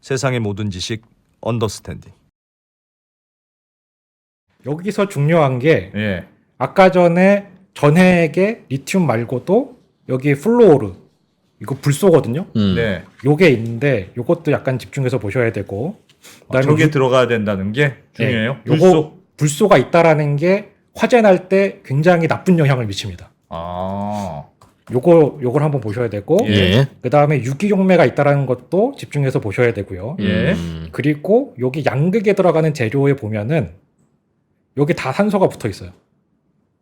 세상의 모든 지식 언더스탠딩. 여기서 중요한 게 예. 아까 전에 전해액의 리튬 말고도 여기 플로오르 이거 불소거든요. 네. 요게 있는데 요것도 약간 집중해서 보셔야 되고 그다음에 저게 들어가야 된다는 게 중요해요. 네, 요거 불소가 있다라는 게 화재 날 때 굉장히 나쁜 영향을 미칩니다. 아. 요걸 한번 보셔야 되고 예. 그다음에 유기용매가 있다라는 것도 집중해서 보셔야 되고요. 예. 그리고 여기 양극에 들어가는 재료에 보면은 여기 다 산소가 붙어 있어요.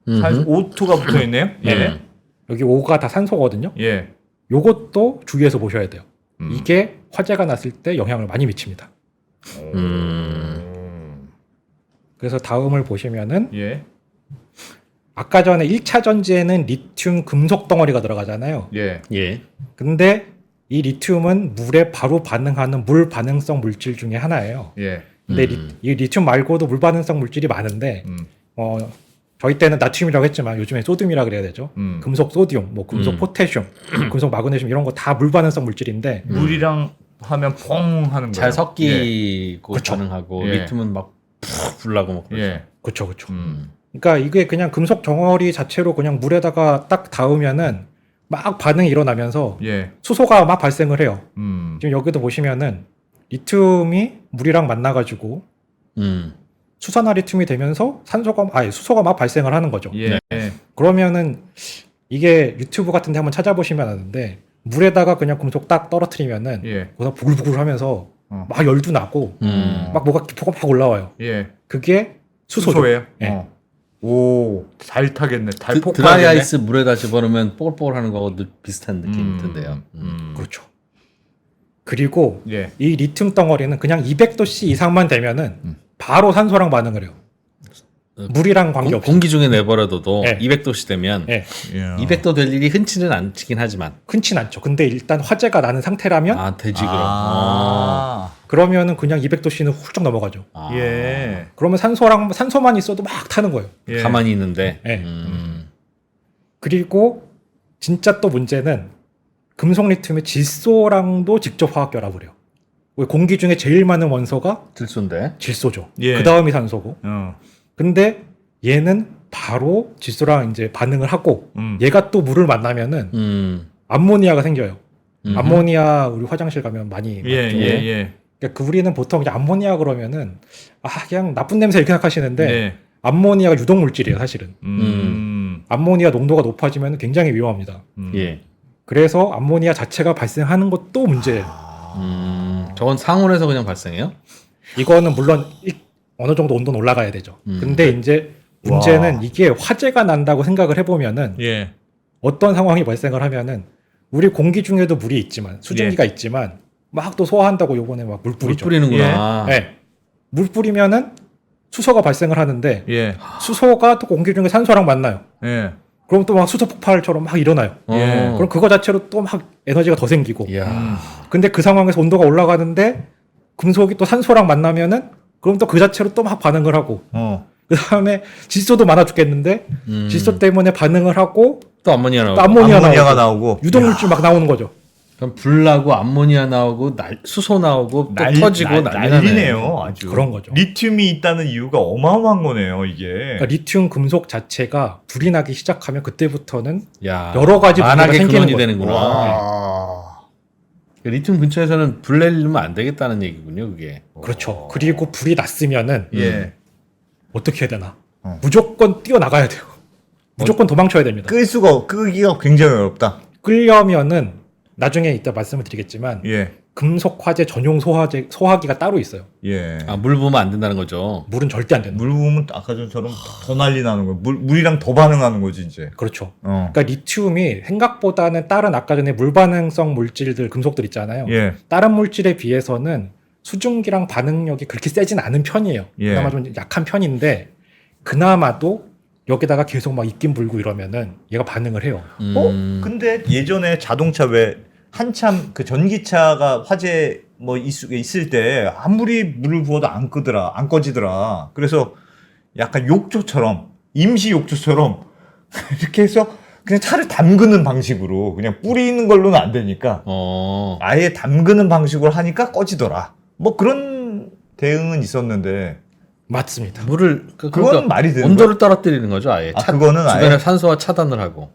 O2가 붙어 있네요. 예. 여기 O가 다 산소거든요. 예. 요것도 주의해서 보셔야 돼요. 이게 화재가 났을 때 영향을 많이 미칩니다. 그래서 다음을 보시면은 예. 아까 전에 1차 전지에는 리튬 금속 덩어리가 들어가잖아요. 예. 예. 근데 이 리튬은 물에 바로 반응하는 물 반응성 물질 중에 하나예요. 예. 근데 이 리튬 말고도 물 반응성 물질이 많은데 저희 때는 나트륨이라고 했지만 요즘에 소듐이라 그래야 되죠. 금속 소듐, 뭐 금속 포테슘, 금속 마그네슘 이런 거 다 물 반응성 물질인데 물이랑 하면 퐁 하는 거예요. 잘 섞이고 그렇죠. 반응하고 예. 리튬은 막 푹 불나고 막 그러죠. 예. 그렇죠. 그러니까 이게 그냥 금속 덩어리 자체로 그냥 물에다가 딱 닿으면은 막 반응이 일어나면서 예. 수소가 막 발생을 해요. 음. 지금 여기도 보시면은 리튬이 물이랑 만나가지고 수산화리튬이 되면서 수소가 막 발생을 하는 거죠. 예. 그러면은 이게 유튜브 같은데 한번 찾아보시면 아는데 물에다가 그냥 금속 딱 떨어뜨리면은 예. 그냥 부글부글하면서 막 열도 나고 막 뭐가 기포가 막 올라와요. 예. 그게 수소죠. 수소예요? 예. 오, 잘 타겠네. 잘 폭발하겠네. 드라이 아이스 물에다 집어넣으면 뽀글뽀글하는 거하고 비슷한 느낌이 든대요. 그렇죠. 그리고 예. 이 리튬 덩어리는 그냥 200도씨 이상만 되면은 바로 산소랑 반응을 해요. 물이랑 관계없이. 공기 중에 내버려둬도 예. 200도씨 되면 예. 200도 될 일이 흔치는 않긴 하지만 흔치 않죠. 근데 일단 화재가 나는 상태라면 되지 그럼. 그러면은 그냥 200도씨는 훌쩍 넘어가죠. 예. 그러면 산소만 있어도 막 타는 거예요. 예. 가만히 있는데. 예. 그리고 진짜 또 문제는 금속 리튬의 질소랑도 직접 화학 결합을 해요. 공기 중에 제일 많은 원소가 질소인데. 질소죠. 예. 그 다음이 산소고. 어. 근데 얘는 바로 질소랑 이제 반응을 하고 얘가 또 물을 만나면은 암모니아가 생겨요. 암모니아 우리 화장실 가면 많이 예, 봤죠. 예. 그러니까 우리는 보통 이제 암모니아 그러면은 그냥 나쁜 냄새 이렇게 생각하시는데 네. 암모니아가 유독 물질이에요, 사실은. 암모니아 농도가 높아지면 굉장히 위험합니다. 예. 그래서 암모니아 자체가 발생하는 것도 문제예요. 저건 상온에서 그냥 발생해요? 이거는 물론 어느 정도 온도는 올라가야 되죠. 근데 이제 문제는 이게 화재가 난다고 생각을 해보면은 예. 어떤 상황이 발생을 하면은 우리 공기 중에도 물이 있지만 수증기가 있지만 막 또 소화한다고 요번에 막 물 물 뿌리죠. 뿌리는구나. 네. 물 뿌리면은 수소가 발생을 하는데 예. 수소가 또 공기 중에 산소랑 만나요. 예. 그럼 또 막 수소 폭발처럼 막 일어나요. 예. 그럼 그거 자체로 또 막 에너지가 더 생기고. 이야. 근데 그 상황에서 온도가 올라가는데 금속이 또 산소랑 만나면은 그럼 또 그 자체로 또 막 반응을 하고. 그 다음에 질소도 많아 죽겠는데 질소 때문에 반응을 하고 또 암모니아 나오고. 또 암모니아가 나오고. 유독물질 막 나오는 거죠. 그럼 불 나고 암모니아 나오고 수소 나오고 또 터지고 난리네요. 아주. 그런 거죠. 리튬이 있다는 이유가 어마어마한 거네요, 이게. 그러니까 리튬 금속 자체가 불이 나기 시작하면 그때부터는 야, 여러 가지 문제가 만하게 생기는 근원이 거죠. 되는구나. 리튬 근처에서는 불 내리면 안 되겠다는 얘기군요, 그게. 그렇죠. 그리고 불이 났으면은 예. 어떻게 해야 되나? 무조건 뛰어나가야 돼요. 무조건 도망쳐야 됩니다. 끄기가 굉장히 어렵다. 끌려면은 나중에 이따 말씀을 드리겠지만 예. 금속 화재 전용 소화기가 따로 있어요. 예. 물 부으면 안 된다는 거죠. 물은 절대 안 된다. 물 부으면 아까 전처럼 더 난리 나는 거예요. 물이랑 더 반응하는 거지, 이제. 그렇죠. 어. 그러니까 리튬이 생각보다는 다른 아까 전에 물 반응성 물질들 금속들 있잖아요. 예. 다른 물질에 비해서는 수증기랑 반응력이 그렇게 세진 않은 편이에요. 예. 그나마 좀 약한 편인데 그나마도 여기다가 계속 막 입김 불고 이러면은 얘가 반응을 해요. 근데 예전에 자동차 왜 한참 그 전기차가 화재 뭐 있을 때 아무리 물을 부어도 안 꺼지더라. 그래서 약간 욕조처럼 임시 욕조처럼 이렇게 해서 그냥 차를 담그는 방식으로 그냥 뿌리는 걸로는 안 되니까 아예 담그는 방식으로 하니까 꺼지더라. 뭐 그런 대응은 있었는데 맞습니다. 물을 그건 말이 되는 온도를 떨어뜨리는 거죠, 아예. 그거는 주변에 아예 산소와 차단을 하고.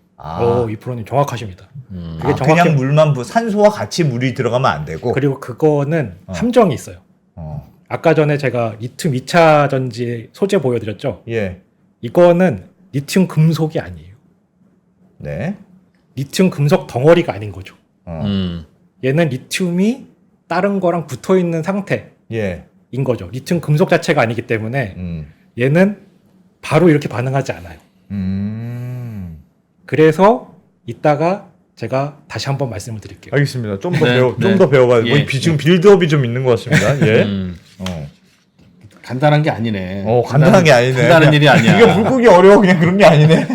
이 프로님 정확하십니다. 그게 정확히 그냥 물만 산소와 같이 물이 들어가면 안 되고. 그리고 그거는 함정이 있어요. 아까 전에 제가 리튬 2차 전지 소재 보여드렸죠. 예. 이거는 리튬 금속이 아니에요. 네. 리튬 금속 덩어리가 아닌 거죠. 음. 얘는 리튬이 다른 거랑 붙어 있는 상태인 예. 거죠. 리튬 금속 자체가 아니기 때문에 음. 얘는 바로 이렇게 반응하지 않아요. 그래서 이따가 제가 다시 한번 말씀을 드릴게요. 알겠습니다. 좀 더 네, 배워, 네. 좀 더 배워봐요. 예. 지금 빌드업이 좀 있는 것 같습니다. 예. 간단한 게 아니네. 간단한 게 아니네. 간단한 일이 아니야. 이게 물고기 어려워 그냥 그런 게 아니네.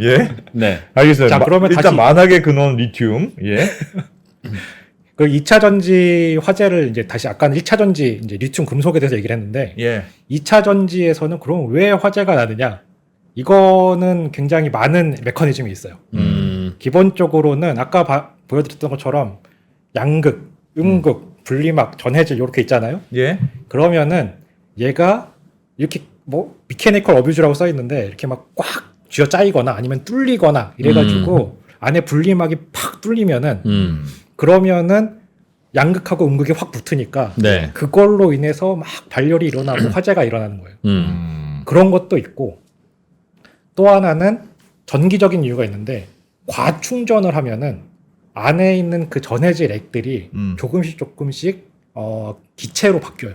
예. 네. 알겠습니다. 자, 그러면 일단 다시- 만하게 근원 리튬. 예. 그 2차 전지 화재를 이제 다시 아까는 1차 전지 이제 리튬 금속에 대해서 얘기를 했는데 예. 2차 전지에서는 그럼 왜 화재가 나느냐? 이거는 굉장히 많은 메커니즘이 있어요. 기본적으로는 아까 보여드렸던 것처럼 양극, 음극, 분리막, 전해질 이렇게 있잖아요. 예. 그러면은 얘가 이렇게 뭐 미케니컬 어뷰즈라고 써 있는데 이렇게 막 꽉 쥐어 짜이거나 아니면 뚫리거나 이래가지고 안에 분리막이 팍 뚫리면은 그러면은 양극하고 음극이 확 붙으니까 네. 그걸로 인해서 막 발열이 일어나고 화재가 일어나는 거예요. 그런 것도 있고 또 하나는 전기적인 이유가 있는데 과충전을 하면은 안에 있는 그 전해질 액들이 조금씩 기체로 바뀌어요.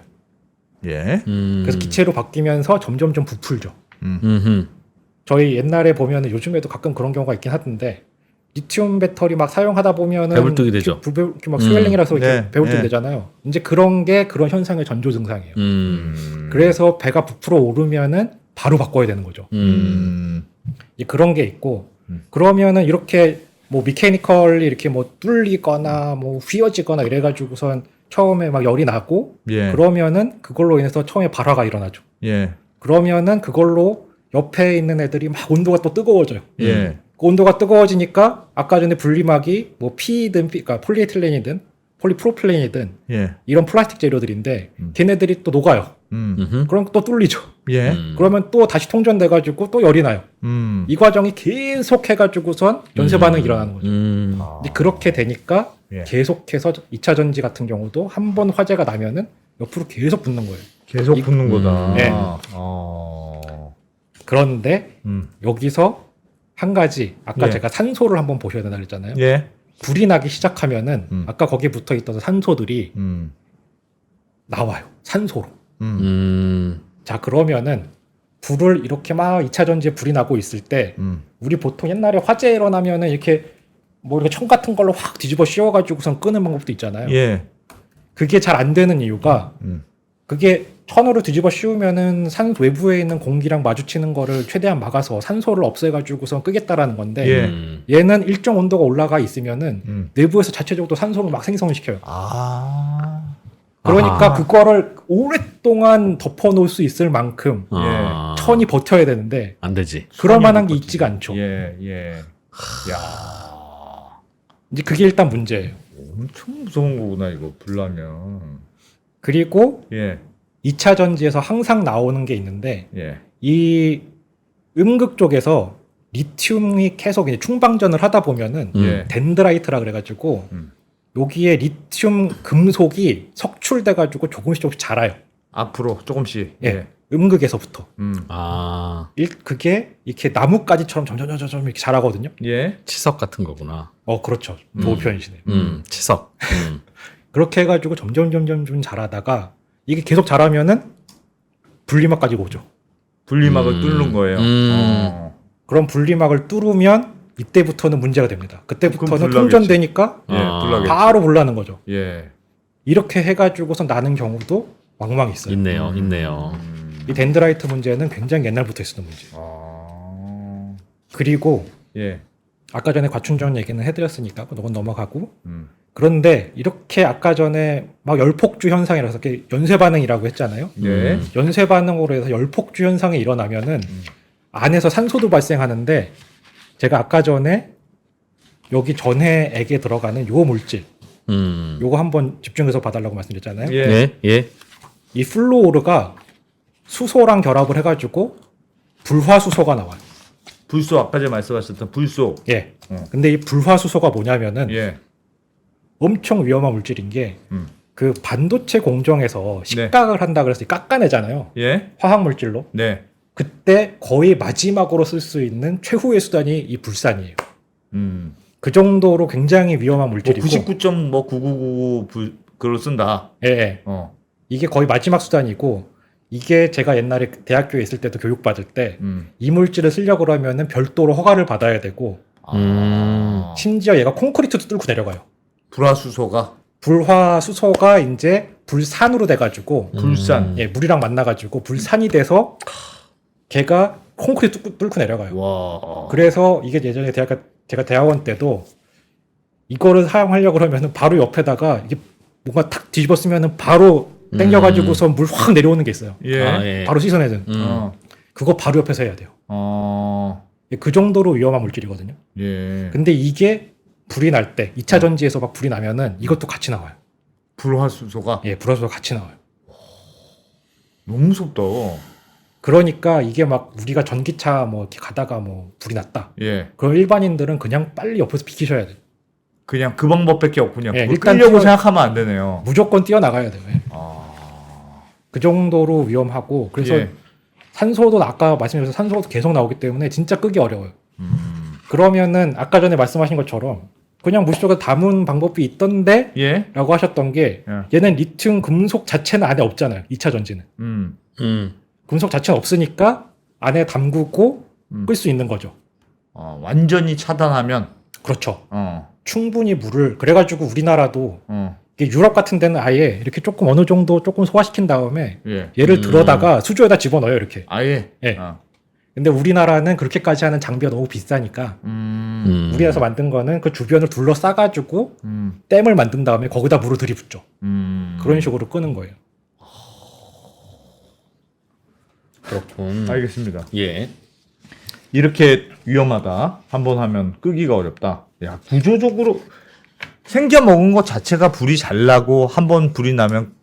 예. 그래서 기체로 바뀌면서 점점 좀 부풀죠. 음흠. 저희 옛날에 보면은 요즘에도 가끔 그런 경우가 있긴 하던데 리튬 배터리 막 사용하다 보면은 배불뚝이 되죠. 이렇게 막 스웰링이라서 이렇게 네, 배불뚝 네. 되잖아요. 이제 그런 게 그런 현상의 전조 증상이에요. 그래서 배가 부풀어 오르면은 바로 바꿔야 되는 거죠. 이제 그런 게 있고 그러면은 이렇게 뭐 미케니컬이 이렇게 뭐 뚫리거나 뭐 휘어지거나 이래가지고선 처음에 막 열이 나고 예. 그러면은 그걸로 인해서 처음에 발화가 일어나죠. 예. 그러면은 그걸로 옆에 있는 애들이 막 온도가 또 뜨거워져요. 예. 그 온도가 뜨거워지니까 아까 전에 분리막이 뭐 PE든 그러니까 폴리에틸렌이든 폴리프로필렌이든 예. 이런 플라스틱 재료들인데 걔네들이 또 녹아요. 그럼 또 뚫리죠. 예. 그러면 또 다시 통전돼가지고 또 열이 나요. 이 과정이 계속 해가지고선 연쇄 반응이 일어나는 거죠. 근데 그렇게 되니까 예. 계속해서 2차 전지 같은 경우도 한 번 화재가 나면은 옆으로 계속 붙는 거예요. 계속 붙는 거다. 네. 그런데 음. 여기서 한 가지 아까 예. 제가 산소를 한번 보셔야 된다 그랬잖아요. 예. 불이 나기 시작하면은 아까 거기에 붙어 있던 산소들이 나와요. 산소로. 자 그러면은 불을 이렇게 막 2차 전지에 불이 나고 있을 때 우리 보통 옛날에 화재 일어나면은 이렇게 뭐 이렇게 청 같은 걸로 확 뒤집어 씌워가지고선 끄는 방법도 있잖아요. 예. 그게 잘 안 되는 이유가 그게 천으로 뒤집어 씌우면은 산 외부에 있는 공기랑 마주치는 거를 최대한 막아서 산소를 없애가지고선 끄겠다라는 건데 예. 얘는 일정 온도가 올라가 있으면은 내부에서 자체적으로 산소를 막 생성을 시켜요. 그러니까 그거를 오랫동안 덮어놓을 수 있을 만큼 천이 버텨야 되는데 안 되지. 그럴 만한 게 있지가 않죠. 예. 예. 야. 이제 그게 일단 문제예요. 엄청 무서운 거구나 이거 불나면. 그리고 예. 2차 전지에서 항상 나오는 게 있는데 예. 이 음극 쪽에서 리튬이 계속 이제 충방전을 하다 보면은 예. 덴드라이트라 그래가지고 여기에 리튬 금속이 석출돼가지고 조금씩 자라요. 앞으로 조금씩. 예. 음극에서부터. 그게 이렇게 나뭇가지처럼 점점 이렇게 자라거든요. 예. 치석 같은 거구나. 그렇죠. 좋은 표현이시네요. 치석. 그렇게 해가지고 점점 자라다가 이게 계속 자라면은 분리막까지 오죠. 분리막을 뚫는 거예요. 그럼 분리막을 뚫으면 이때부터는 문제가 됩니다. 그때부터는 불나겠지. 통전되니까 예. 불나겠지. 바로 불나는 거죠. 예. 이렇게 해가지고서 나는 경우도 왕왕 있어요. 있네요. 이 덴드라이트 문제는 굉장히 옛날부터 있었던 문제예요. 그리고 예. 아까 전에 과충전 얘기는 해드렸으니까 그건 넘어가고 그런데 이렇게 아까 전에 막 열폭주 현상이라서 연쇄 반응이라고 했잖아요. 예. 연쇄 반응으로 해서 열폭주 현상이 일어나면은 안에서 산소도 발생하는데 제가 아까 전에 여기 전해액에 들어가는 요 물질 요거 한번 집중해서 봐달라고 말씀드렸잖아요. 예. 예. 예. 이 플루오르가 수소랑 결합을 해가지고 불화수소가 나와요. 불소 아까 전에 말씀하셨던 불소. 예. 근데 이 불화수소가 뭐냐면은 예. 엄청 위험한 물질인 게 그 반도체 공정에서 식각을 한다 그래서 깎아내잖아요. 예. 화학 물질로. 네. 그때 거의 마지막으로 쓸 수 있는 최후의 수단이 이 불산이에요. 음. 그 정도로 굉장히 위험한 뭐 물질이고. 99.9999 그걸 쓴다. 예, 예. 이게 거의 마지막 수단이고 이게 제가 옛날에 대학교에 있을 때도 교육받을 때 이 물질을 쓰려고 그러면은 별도로 허가를 받아야 되고 심지어 얘가 콘크리트도 뚫고 내려가요. 불화수소가 불화수소가 이제 불산으로 돼가지고 불산. 예, 물이랑 만나가지고 불산이 돼서 걔가 콘크리트 뚫고 내려가요. 와. 그래서 이게 예전에 제가 대학원 때도 이거를 사용하려고 그러면은 바로 옆에다가 이게 뭔가 탁 뒤집어 쓰면은 바로 땡겨가지고서 물 확 내려오는 게 있어요. 예. 아, 예. 바로 씻어내든. 그거 바로 옆에서 해야 돼요. 그 정도로 위험한 물질이거든요. 예. 근데 이게 불이 날 때, 2차 전지에서 막 불이 나면은 이것도 같이 나와요. 불화수소가 예, 불화수소가 같이 나와요. 너무 무섭다. 그러니까 이게 막 우리가 전기차 뭐 이렇게 가다가 뭐 불이 났다. 예. 그럼 일반인들은 그냥 빨리 옆에서 비키셔야 돼요. 그냥 그 방법밖에 없군요. 예, 그걸 일단 끌려고 생각하면 안 되네요. 무조건 뛰어나가야 돼요. 예. 그 정도로 위험하고 그래서 예. 산소도 아까 말씀드린 산소도 계속 나오기 때문에 진짜 끄기 어려워요. 그러면은 아까 전에 말씀하신 것처럼 그냥 물속에 담은 방법이 있던데 예. 라고 하셨던 게 얘는 리튬 금속 자체는 안에 없잖아요. 2차 전지는. 금속 자체는 없으니까 안에 담그고 끌 수 있는 거죠. 완전히 차단하면 그렇죠. 충분히 물을 그래가지고 우리나라도 이게 유럽 같은 데는 아예 이렇게 조금 어느 정도 조금 소화시킨 다음에 예. 얘를 들어다가 수조에다 집어넣어요. 이렇게. 아예. 예. 근데 우리나라는 그렇게까지 하는 장비가 너무 비싸니까 우리나라에서 만든 거는 그 주변을 둘러싸가지고 댐을 만든 다음에 거기다 물을 들이붓죠. 그런 식으로 끄는 거예요. 그렇군. 알겠습니다. 예. 이렇게 위험하다. 한번 하면 끄기가 어렵다. 야, 구조적으로 생겨 먹은 것 자체가 불이 잘 나고 한번 불이 나면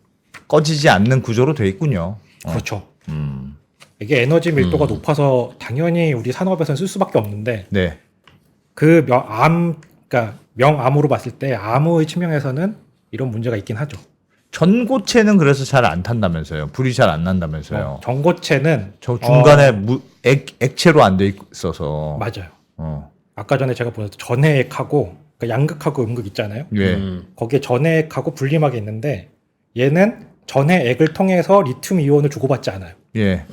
꺼지지 않는 구조로 돼 있군요. 그렇죠. 이게 에너지 밀도가 높아서 당연히 우리 산업에서는 쓸 수밖에 없는데 네. 그 그러니까 명암으로 봤을 때 암의 측면에서는 이런 문제가 있긴 하죠. 전고체는 그래서 잘 안 탄다면서요. 불이 잘 안 난다면서요. 전고체는 저 중간에 액체로 안 돼 있어서. 맞아요. 아까 전에 제가 보셨던 전해액하고 그러니까 양극하고 음극 있잖아요. 예. 거기에 전해액하고 분리막이 있는데 얘는 전해액을 통해서 리튬 이온을 주고받지 않아요. 예.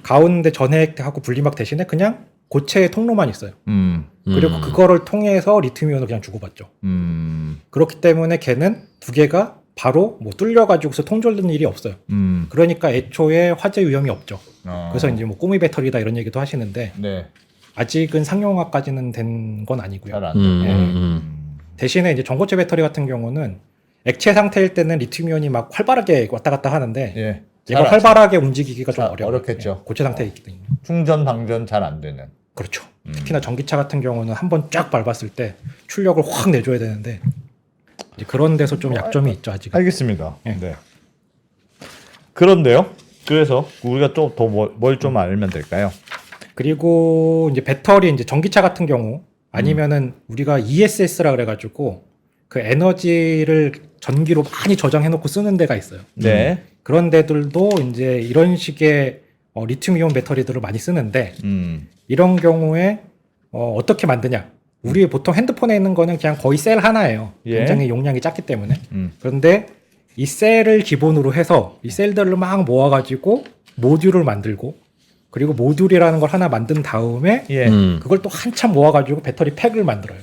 가운데 전해액하고 분리막 대신에 그냥 고체의 통로만 있어요. 그리고 그거를 통해서 리튬 이온을 그냥 주고받죠. 그렇기 때문에 걔는 두 개가 바로 뭐 뚫려가지고서 통절되는 일이 없어요. 그러니까 애초에 화재 위험이 없죠. 그래서 이제 뭐 꼬미 배터리다 이런 얘기도 하시는데 네. 아직은 상용화까지는 된 건 아니고요. 잘 안 되네. 대신에 이제 전고체 배터리 같은 경우는 액체 상태일 때는 리튬이온이 막 활발하게 왔다 갔다 하는데 예. 얘가 활발하게 움직이기가 좀 어려워요. 어렵겠죠. 고체 상태에 있기 때문에. 충전 방전 잘 안 되는. 그렇죠. 특히나 전기차 같은 경우는 한번 쫙 밟았을 때 출력을 확 내줘야 되는데 이제 그런 데서 좀 약점이 있죠 아직. 알겠습니다. 예. 네. 그런데요. 그래서 우리가 좀 더 뭘 좀 알면 될까요? 그리고 이제 배터리 이제 전기차 같은 경우 아니면은 우리가 ESS라 그래가지고 그 에너지를 전기로 많이 저장해놓고 쓰는 데가 있어요. 네. 그런 데들도 이제 이런 식의 리튬이온 배터리들을 많이 쓰는데 이런 경우에 어떻게 만드냐? 우리 보통 핸드폰에 있는 거는 그냥 거의 셀 하나예요. 예. 굉장히 용량이 작기 때문에. 그런데 이 셀을 기본으로 해서 이 셀들을 막 모아가지고 모듈을 만들고 그리고 모듈이라는 걸 하나 만든 다음에 예. 그걸 또 한참 모아가지고 배터리 팩을 만들어요.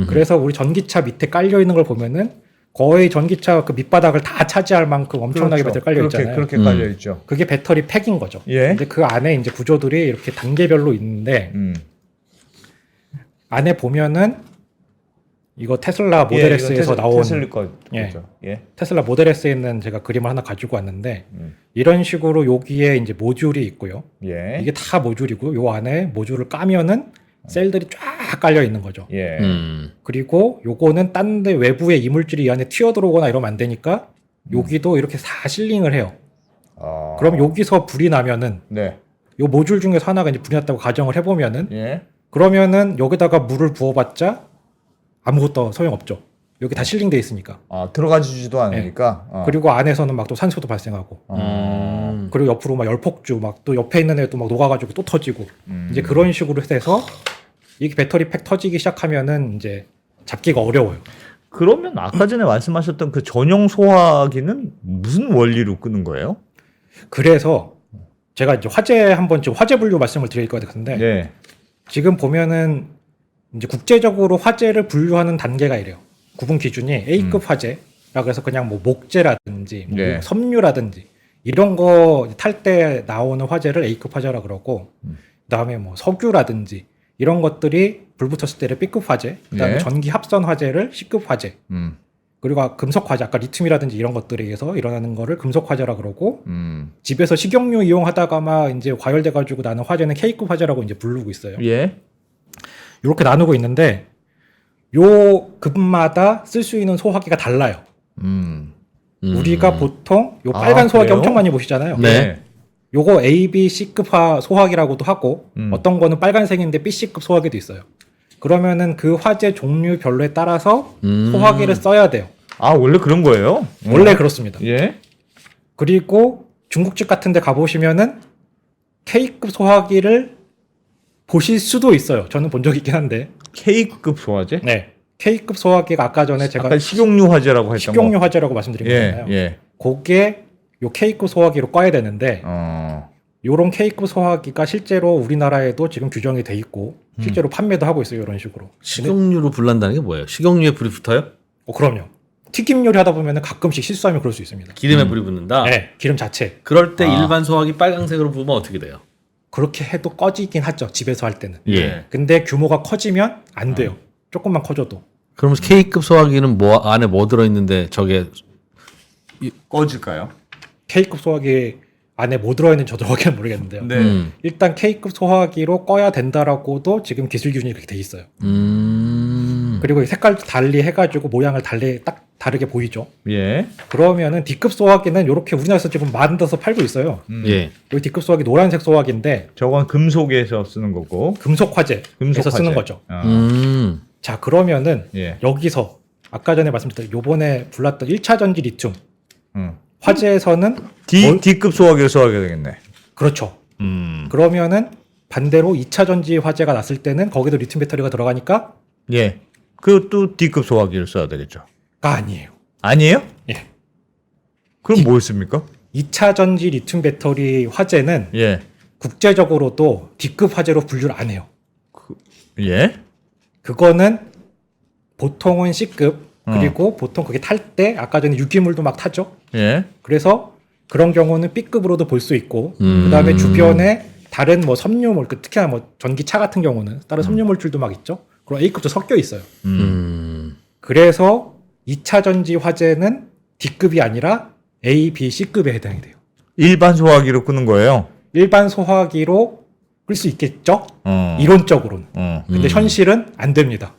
그래서 우리 전기차 밑에 깔려 있는 걸 보면은 거의 전기차 그 밑바닥을 다 차지할 만큼 엄청나게 그렇죠. 배터리 깔려 있잖아요. 그렇게 깔려 있죠. 그게 배터리 팩인 거죠. 예. 근데 그 안에 이제 구조들이 이렇게 단계별로 있는데 안에 보면은 이거 테슬라 모델 S에서 나온 테슬라 거. 예. 그렇죠. 예. 테슬라 모델 S에 있는 제가 그림을 하나 가지고 왔는데 이런 식으로 여기에 이제 모듈이 있고요. 예. 이게 다 모듈이고 요 안에 모듈을 까면은 셀들이 쫙 깔려 있는 거죠. 예. 그리고 요거는 딴 데 외부의 이물질이 이 안에 튀어 들어오거나 이러면 안 되니까 여기도 이렇게 다 실링을 해요. 아. 그럼 여기서 불이 나면은 네. 요 모듈 중에서 하나가 이제 불이 났다고 가정을 해보면은 예. 그러면은 여기다가 물을 부어봤자 아무것도 소용없죠. 여기 다 실링돼 있으니까. 아, 들어가지지도 않으니까. 그리고 안에서는 막 또 산소도 발생하고. 그리고 옆으로 막 열폭주 막 또 옆에 있는 애도 막 녹아가지고 또 터지고. 이제 그런 식으로 해서 이게 배터리 팩 터지기 시작하면은 이제 잡기가 어려워요. 그러면 아까 전에 말씀하셨던 그 전용 소화기는 무슨 원리로 끄는 거예요? 그래서 제가 이제 화재 한번 지금 화재 분류 말씀을 드릴 것 같은데 네. 지금 보면은 이제 국제적으로 화재를 분류하는 단계가 이래요. 구분 기준이 A급 화재라 그래서 그냥 뭐 목재라든지 뭐 네. 섬유라든지 이런 거 탈 때 나오는 화재를 A급 화재라 그러고 그다음에 뭐 석유라든지 이런 것들이 불 붙었을 때를 B급 화재, 그다음에 네. 전기 합선 화재를 C급 화재. 그리고 금속 화재, 아까 리튬이라든지 이런 것들에 의해서 일어나는 거를 금속 화재라 그러고 집에서 식용유 이용하다가 막 이제 과열돼 가지고 나는 화재는 K급 화재라고 이제 부르고 있어요. 예. 이렇게 나누고 있는데 요 급마다 쓸 수 있는 소화기가 달라요. 우리가 보통 요 빨간 아, 소화기 그래요? 엄청 많이 보시잖아요. 네. 요거 A, B, C급 소화기라고도 하고 어떤 거는 빨간색인데 B, C급 소화기도 있어요. 그러면은 그 화재 종류별로에 따라서 소화기를 써야 돼요. 아, 원래 그런 거예요? 원래 그렇습니다. 예. 그리고 중국집 같은 데 가보시면은 K급 소화기를 보실 수도 있어요. 저는 본 적이 있긴 한데. K급 소화제? 네. K급 소화기가 아까 전에 제가 아까 식용유 화재라고 했던 식용유 거. 화재라고 말씀드린 예, 거잖아요. 예. 그게 요 K급 소화기로 꺼야 되는데 요런 K급 소화기가 실제로 우리나라에도 지금 규정이 돼 있고 실제로 판매도 하고 있어요. 이런 식으로. 식용유로 불 난다는 게 뭐예요? 식용유에 불이 붙어요? 그럼요. 튀김 요리 하다 보면 가끔씩 실수하면 그럴 수 있습니다. 기름에 불이 붙는다? 네, 기름 자체. 그럴 때 일반 소화기 빨강색으로 부으면 어떻게 돼요? 그렇게 해도 꺼지긴 하죠. 집에서 할 때는. 예. 근데 규모가 커지면 안 돼요. 조금만 커져도. 그러면 K급 소화기는 뭐 안에 뭐 들어있는데 저게 꺼질까요? K급 소화기 안에 뭐 들어있는지 저도 확실히 모르겠는데요. 네. 일단 K급 소화기로 꺼야 된다라고도 지금 기술 기준이 그렇게 돼 있어요. 그리고 이 색깔도 달리 해가지고 모양을 달리 딱 다르게 보이죠. 예. 그러면은 D급 소화기는 이렇게 우리나라에서 지금 만들어서 팔고 있어요. 예. 여기 D급 소화기 노란색 소화기인데 저건 금속에서 쓰는 거고. 금속 화재에서 금속 화재. 쓰는 거죠. 자 그러면은 예. 여기서 아까 전에 말씀드린 요번에 불났던 1차 전지 리튬 음. 화재에서는 D급 소화기를 써야 되겠네. 그렇죠. 그러면은 반대로 2차 전지 화재가 났을 때는 거기도 리튬 배터리가 들어가니까 예. 그것도 D급 소화기를 써야 되겠죠. 아니에요. 아니에요? 예. 그럼 뭘 씁니까? 2차 전지 리튬 배터리 화재는 예. 국제적으로도 D급 화재로 분류를 안 해요. 예? 그거는 보통은 C급 그리고 보통 그게 탈 때 아까 전에 유기물도 막 타죠. 예. 그래서 그런 경우는 B급으로도 볼 수 있고 그다음에 주변에 다른 뭐 섬유물 특히나 뭐 전기차 같은 경우는 다른 섬유물질도 막 있죠. 그럼 A급도 섞여 있어요. 그래서 2차 전지 화재는 D급이 아니라 A, B, C급에 해당이 돼요. 일반 소화기로 끄는 거예요. 일반 소화기로 끌 수 있겠죠? 어. 이론적으로는. 어. 근데 현실은 안 됩니다.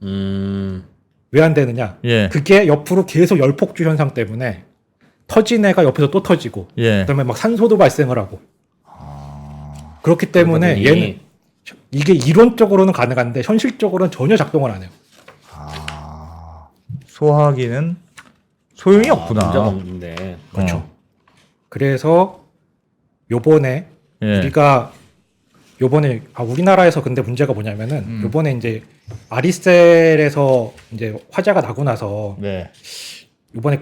왜 안 되느냐? 예. 그게 옆으로 계속 열폭주 현상 때문에 터진 애가 옆에서 또 터지고 예. 그다음에 막 산소도 발생을 하고 그렇기 때문에 그러다 보니 얘는 이게 이론적으로는 가능한데 현실적으로는 전혀 작동을 안 해요. 소화기는 소용이 없구나. 문제가 없는데. 그렇죠. 그래서 요번에 예. 우리가 요번에 우리나라에서 근데 문제가 뭐냐면은 요번에 이제 아리셀에서 이제 화재가 나고 나서 네. 요번에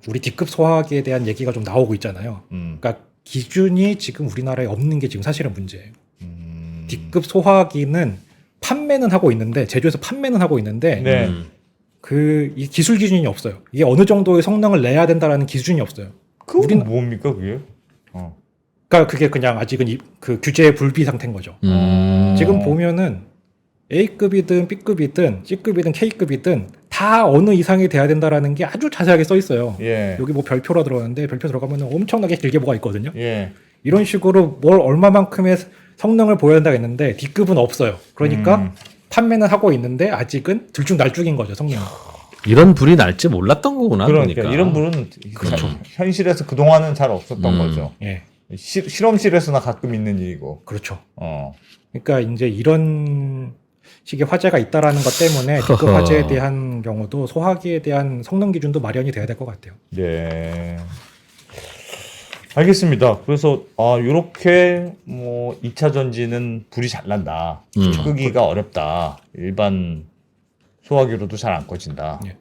우리 D급 소화기에 대한 얘기가 좀 나오고 있잖아요. 그러니까 기준이 지금 우리나라에 없는 게 지금 사실은 문제예요. D급 소화기는 판매는 하고 있는데 제조해서 판매는 하고 있는데 네. 이 기술 기준이 없어요. 이게 어느 정도의 성능을 내야 된다라는 기준이 없어요. 그건 뭡니까 그게? 그러니까 그게 그냥 아직은 그 규제의 불비 상태인 거죠. 지금 보면은 A급이든 B급이든 C급이든 K급이든 다 어느 이상이 돼야 된다라는 게 아주 자세하게 써 있어요. 예. 여기 뭐 별표로 들어가는데 별표 들어가면 엄청나게 길게 뭐가 있거든요. 예. 이런 식으로 뭘 얼마만큼의 성능을 보여준다고 했는데 D급은 없어요. 그러니까 판매는 하고 있는데 아직은 들쭉날쭉인 거죠, 성능. 이런 불이 날지 몰랐던 거구나. 그러니까 보니까. 이런 불은 그렇죠. 현실에서 그동안은 잘 없었던 거죠. 예, 실험실에서나 가끔 있는 일이고. 그렇죠. 어. 그러니까 이제 이런 식의 화재가 있다라는 것 때문에 D급 허허. 화재에 대한 경우도 소화기에 대한 성능 기준도 마련이 돼야 될 것 같아요. 네. 알겠습니다. 그래서 요렇게 뭐 2차 전지는 불이 잘 난다. 끄기가 어렵다. 일반 소화기로도 잘 안 꺼진다. 예.